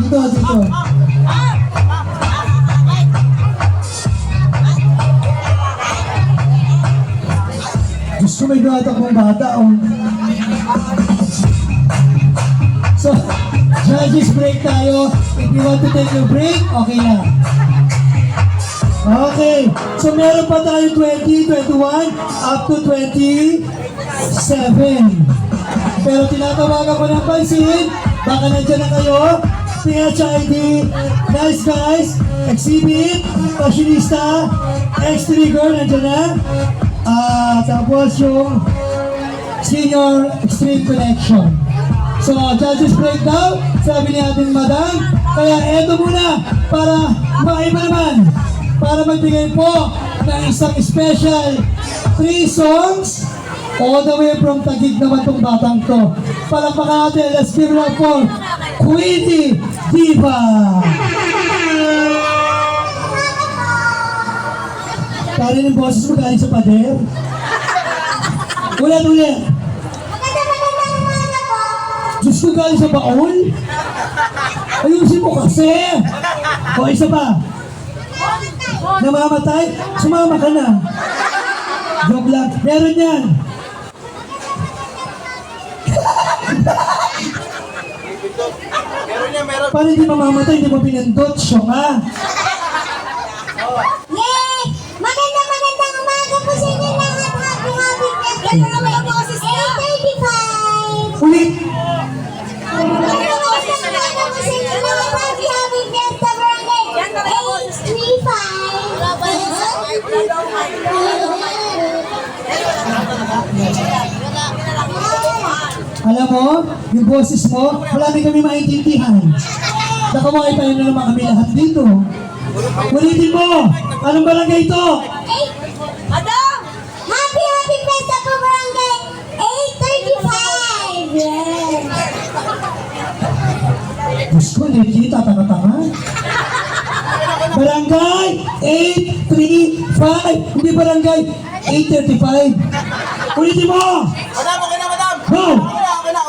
Dito, dito. Gusto may bata kong bata, oh. So, judges break tayo. If you want to take your break, okay lang. Okay. So, meron pa tayo 20, 21, up to 27. Pero tinatawagan ko ng pansin, baka nandiyan na kayo. PHID, Nice Guys, Exhibit, Fashionista, X-Trigger, nandiyan na. Tapos yung Senior Extreme Connection. So, judges breakdown, sabi ni ating madam. Kaya eto muna, para maiba naman, para magbigay po ng isang special 3 songs, all the way from Taguig naman tong batang to. Palakpakan natin, let's give it up for Queenie Diva! Karin yung boses mo galing sa pader. Ulit. Diyos ko galing sa baon. Ayusin mo kasi. O, isa pa. Namamatay? Sumama ka na. Joke lang. Meron yan. Para hindi mamamatay, hindi mo pinindot. Siya nga. Yay! Magandang umaga po sa inyo lahat. Happy birthday. Yan na naman ang boses niya. 8:35. Ulit. Magandang umaga po sa inyo lahat. Happy birthday, barangay. 8:35. Alam mo, yung boses mo, marami kami maintindihan. Nakamukay pa yun na naman kami lahat dito. Ulitin mo! Anong barangay ito? Madam! Happy birthday po, barangay. 8:35. Yes. Diyos ko, nakikita, tanga-tanga. Barangay 835, hindi barangay 835. Ulitin mo! Madam, okay na, madam! Go! Okay na.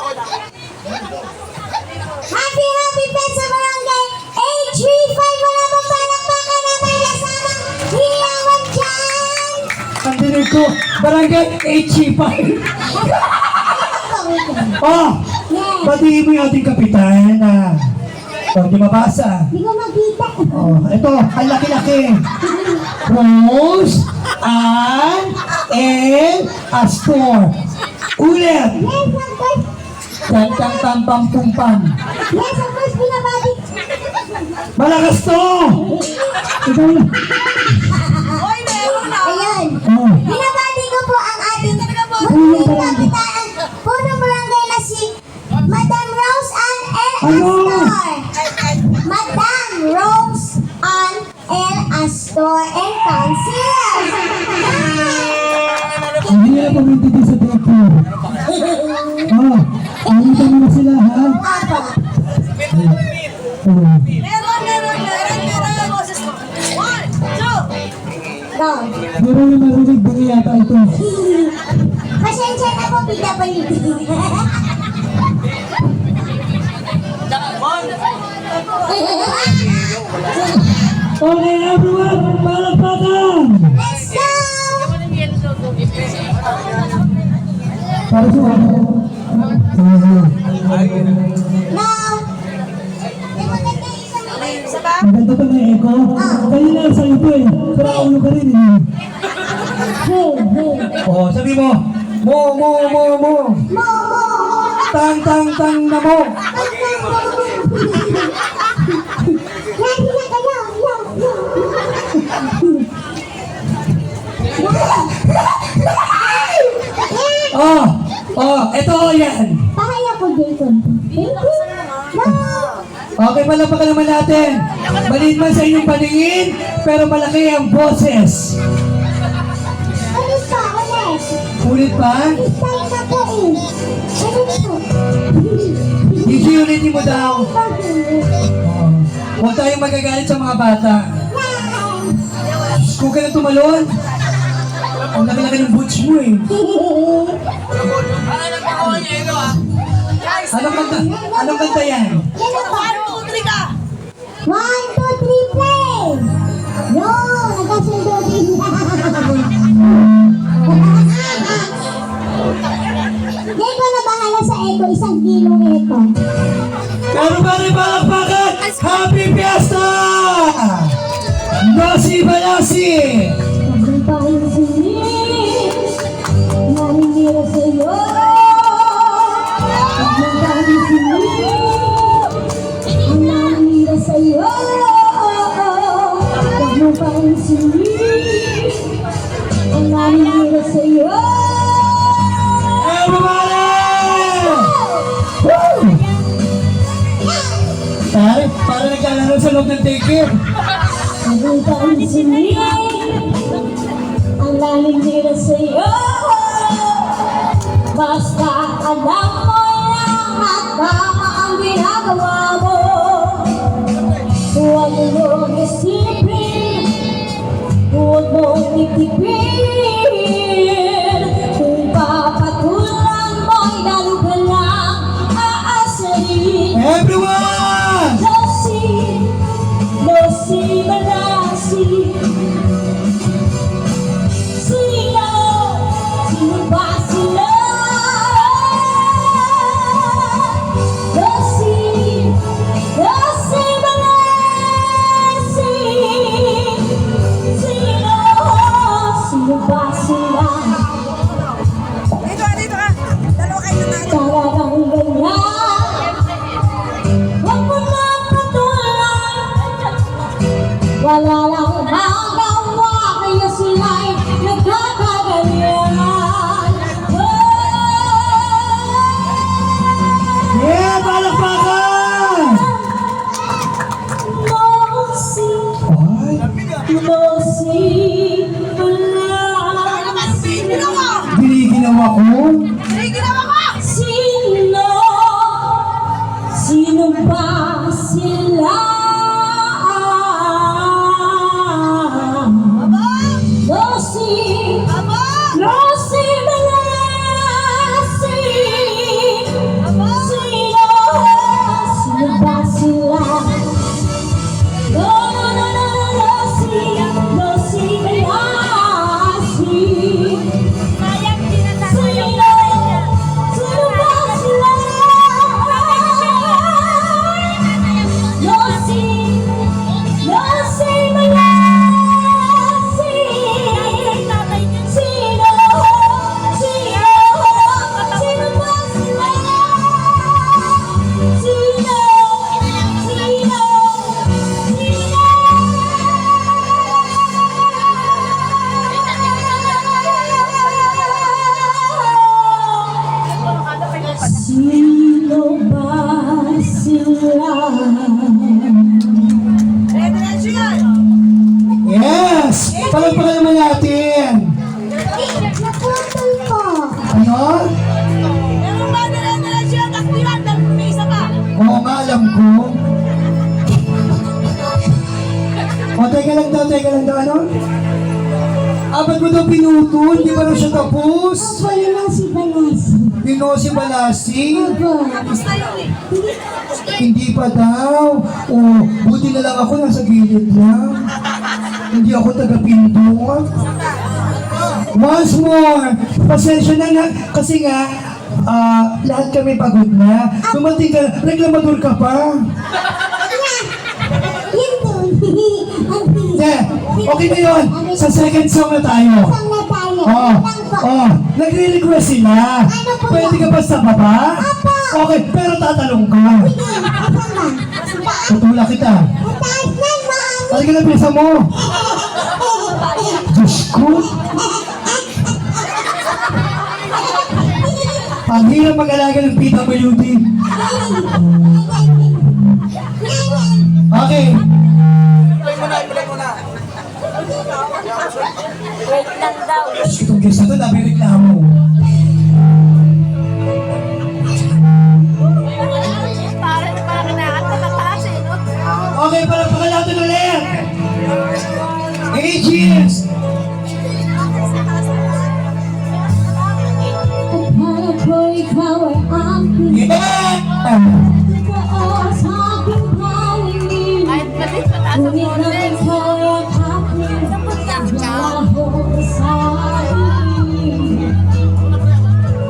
Happy birthday, barangay 835. Wala bang palakpakan na may lasamang hiyawan dyan? Ang dinig ko, barangay 835. Oh! Batiin mo yung ating kapitan na hindi mabasa. Hindi ko makita. Oh, ito, ang laki-laki. Rose and El Astor. Ulit! Yes, of course. Tantang-tampang-pumpang. Yes, of course, binabati. Malakas to! Ikaw na. Ayun. Oh. Binabati ko po ang ating munting kapitan. Punong barangay na si Madam Rose Ann El Astor. Madam Rose Ann El Astor and Council. Hindi na pamintindi sa director. Oh, pamintindi mo na sila, ha? Apa. Oh. Meron boses ko. 1, 2. Go. Meron na marinig ba yata ito? Pasensya na po, PWD. Okay, everyone, palakpakan! Let's go! Para sa ano? Now, Maganda pa may echo. Kanina sa ito eh. Pero ulo ka rin eh. Oh, sabi mo. Mo. Tang na mo. Ito yan. Pakaya ko, Jason. Thank you. No. Okay, palapakan naman natin. Maliit man sa inyong paningin, pero malaki ang boses. Ulit pa, ulit. Ulit pa? Style na po eh. Ulit po. Ulitin mo daw. Huwag tayong magagalit sa mga bata. Kung ka na tumalon, ang laki-laki ng boots mo eh. Anong kanta yan? Yan ang pa. Everybody, palakpakan! Happy Fiesta! Nasi Balasi! Ang pansinis, naninira sa'yo. Ang pansinis, ang naninira sa'yo. Ang pansinis, ang naninira sa'yo. Everybody! Woo! Para naglalaro sa loob ng daycare. Ang pansinis, ang naninira sa'yo. Basta alam mo lang at tama ang ginagawa mo. Huwag mong isipin, huwag mong itipin. Kung papatulan mo'y lalo ka lang aasarin. Everyone! Losi, malasi. Sino ba sila? Losi, malasi. Sino ba sila? Dito ka. Dalawa kayo na tayo. Talagang ganyan. Huwag mo na patulan. Wala lang magawa, kaya sila'y nagkakaganyan. Yeah, palakpakan! Losi, Ay, losi, wala. giniginawa ko. Sino ba sila? Losi, losi, malasi. Sino ba sila? No, losi, losi, malasi. Sino ba sila? Losi, losi, malasi. Sino ba sila? Sino ba sila? Yes! Palakpakan naman natin. Naputol ko. Ano? Oo nga, alam ko. O, teka lang daw, ano? Ba't mo daw pinutol? Di ba na siya tapos? Wala lang si Balasi. Pino si Balasi? Opo. Hindi pa daw. O, buti na lang ako nasa gilid lang. Hindi ako taga-pindot. Once more, pasensya na kasi nga, lahat kami pagod na. Dumating ka, reklamador ka pa. Yun doon. Ang Hindi, okay na yun. Sa second song na tayo. Saan na tayo? Oh, Lang po. oh, nagre-request sila. Ano po Pwede yan? ka ba sa baba? Apa. Okay, pero tatanong ka. Sige, asan ba? Taas. Tutula kita. Ang taas na, maano. Halika na, bisa mo. Diyos ko. Ang hirap mag-alaga ng PWD. Okay. Play mo na. Itong guest na ito, dami reklamo. Okay, palakpakan natin ulit. Aegis! Akala ko ikaw ay aking Yeah! totoo sa aking paningin. Ngunit nang ikaw ay aking malaho sa akin.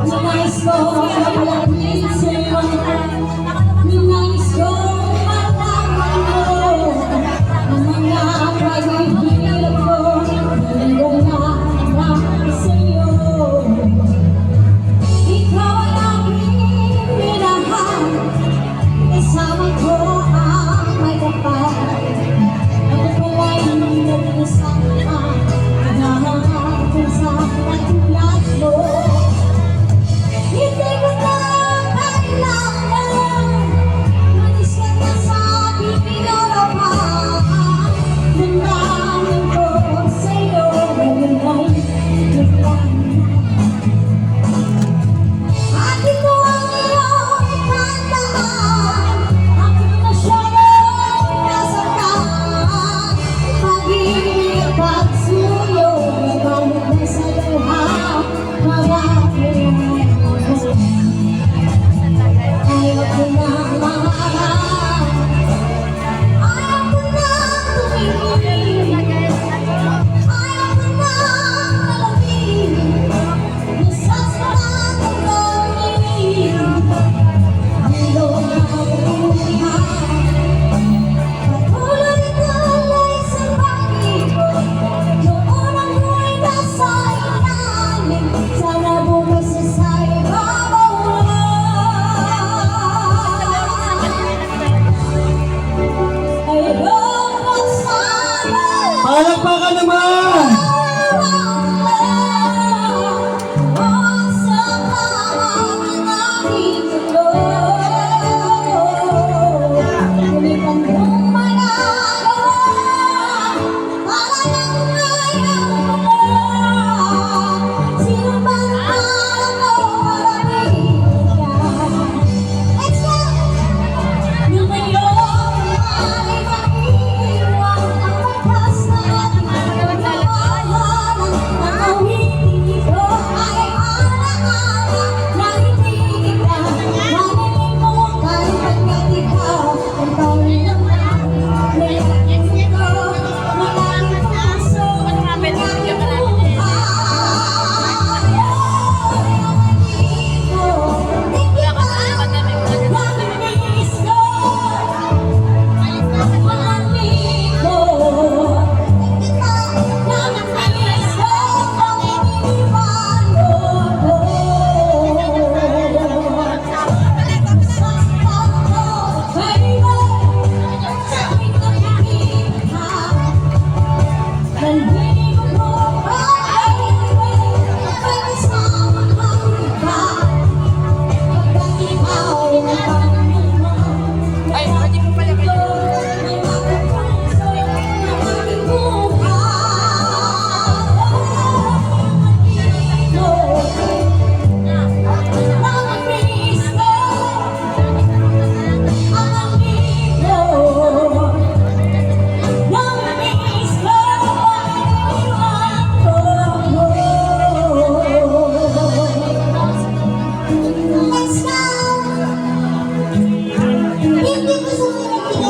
Ninais ko malapit sa'yo. Ninais ko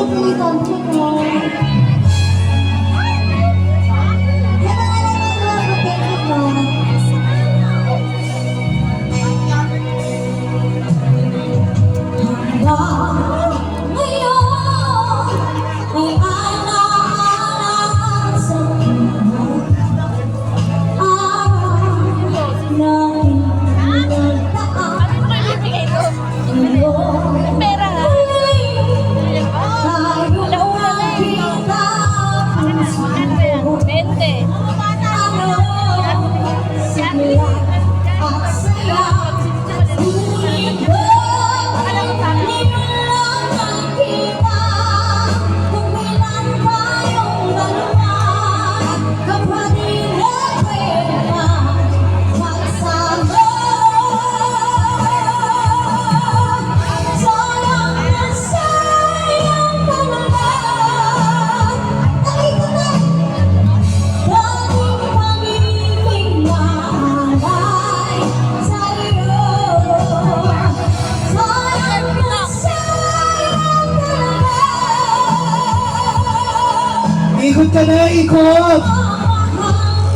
Bili country ko. Sa mga nanonood ko, thank you po. Pera nga. Ano ba yan? 20. Ikot ka na, ikot!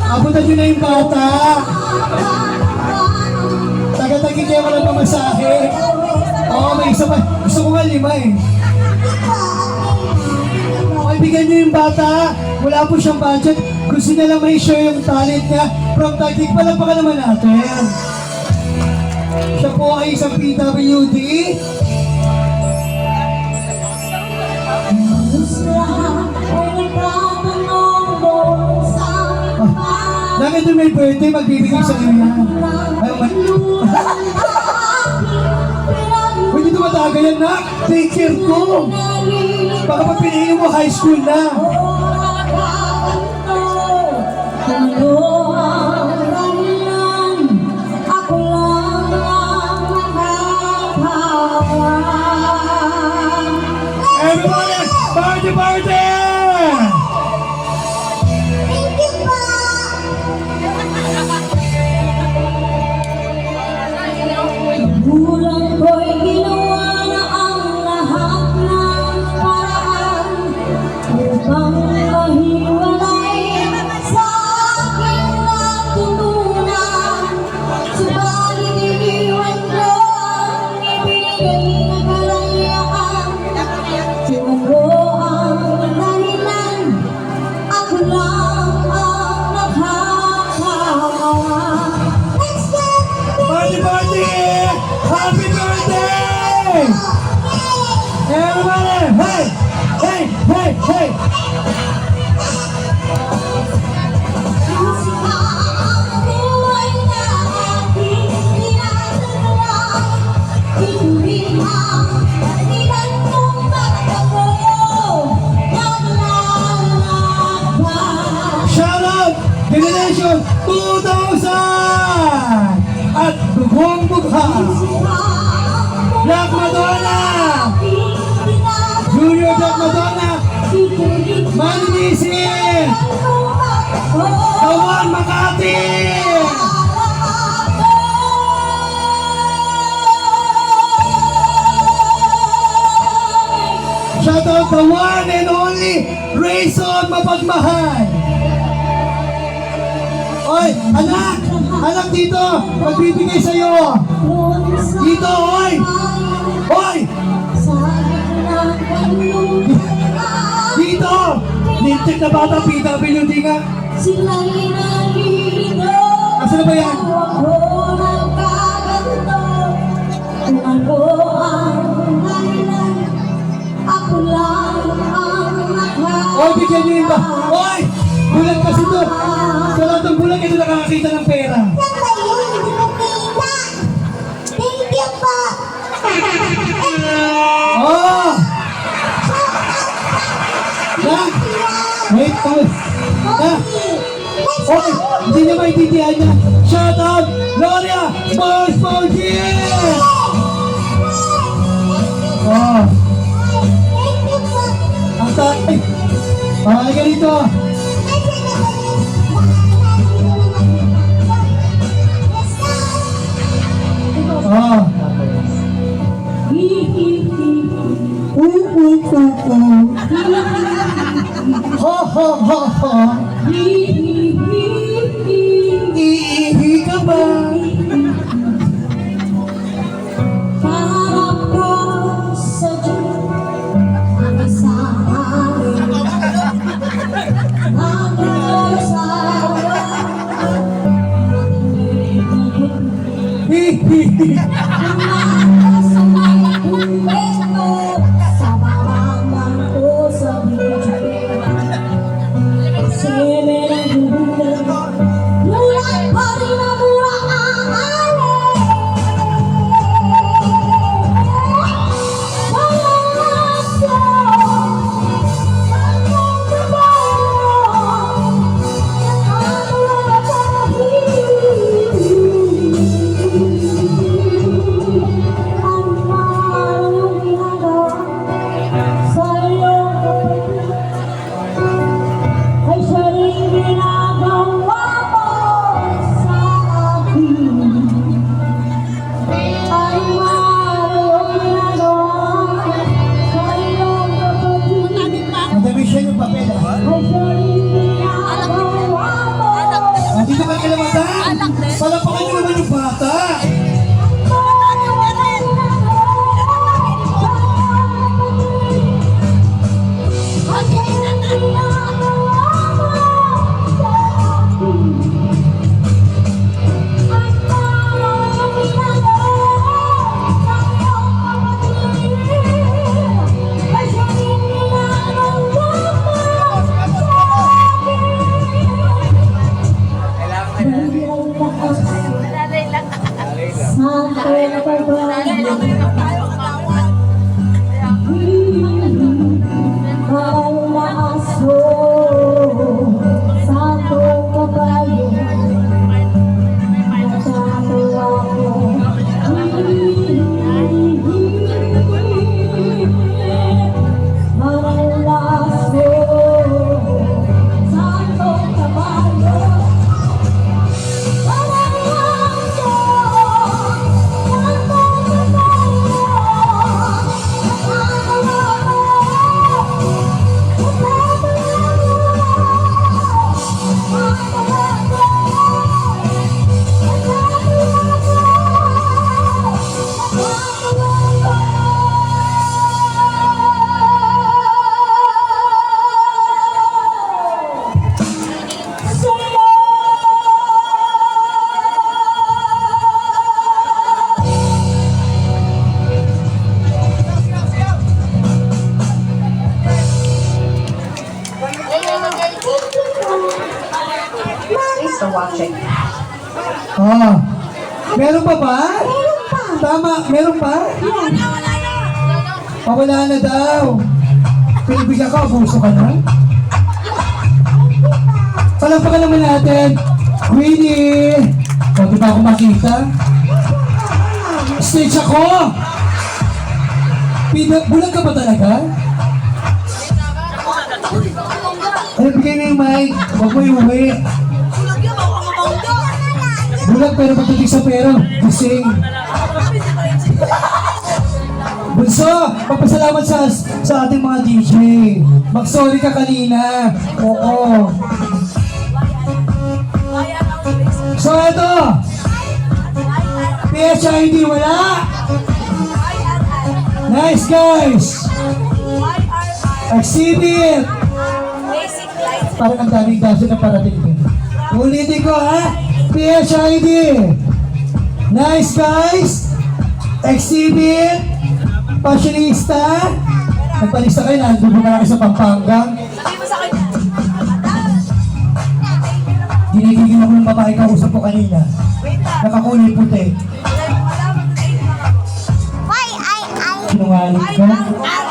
Abutan nyo na yung bata. Taga-tagin kayo walang pamasahe. Oo, may isa pa. Gusto ko nga 5 eh. Okay, bigyan nyo yung bata. Wala po siyang budget. Gusto niya lang may share yung talent niya. From Taguig pa lang baka naman natin. Siya po ay isang PWD. Bakit doon may birthday, magbibigay sa iyo yan? Pwede tumatagal yan na. Take care ko. Baka pag pinihingin mo, high school na. Everybody, party, party! Thank you po. Bulang ko'y ginawa na ang lahat ng paraan upang mahiwalay sa aking natutunan. Subalit iniwan ko ang ibinigay na kalayaan. Siguro ang dahilan, ako lang ang nakakawa. Let's go. Party, party! Happy birthday! Everybody, hey! Hey, hey, hey! Shout out! Generation 2000! At Dugong Bugha! Black Madonna! Junior Black Madonna! Maninisin! Kawan Makati! Shout out the one and only Rayson Mapagmahal! Oy, anak! Anak dito! Magbibigay sa'yo! Dito, oy! Oy! Dito! Lintik na bata, PWD nga! Sila'y nalilito. Asan na ba yan? Ako nagkaganto. Kung ano ang dahilan, ako lang ang nakakaalam. Oy, bigyan niyo yun ba? Oy! Bulag kasi to! Sa lahat ng bulag, ito nakakakita ng pera. Saan ba yun? Hindi ko kita. Thank you po. Oh! Na! Wait, wait! Na! Let's Okay, go. hindi niya maintindihan niya. Shout out! Gloria! Boss Paulkin! Oh! Thank you po. Ang tatay! Halika dito! Oh! Ho, ho, ho, ho. Iihi ka ba? Para ka sa Diyos ang isahan ang kasawa Hihihi. sa mga kwento sa mamamang ko sa video kasi merang gulat mulat pa rin ang mura ang alay ay siya rin ginagawa mo sa akin ay marunong ginagawa sa iyong kapatid Madami siya yung papel, ha? ay siya rin ginagawa mo Dito ka kila mata. Palapakan niyo naman yung bata. Thanks for watching. Oh. Meron pa ba? Tama, meron pa? Wala na daw. Pinibigyan ka, abuso ka na? Palampakan naman natin. Winnie! Pwede ba ako makita? Stage ako! Bulag ka ba talaga? Ay, bigay mo yung mic. Huwag mo iuwi. Bulag pero pagdating sa pera, gising. Bunso, magpasalamat sa ating mga DJ. Mag-sorry ka kanina. Oo. So ito, PHID wala. Nice guys. Exhibit. Parang ang daming kaso na parating din. Ulitin ko ha. PHID. Nice guys. Exhibit. Fashionista. Nagpalista kayo na. Nandun na kayo sa Pampanga. Ginigigil ako ng babae kausap ko kanina. Nakakulay puti. Why I Sinungaling ka.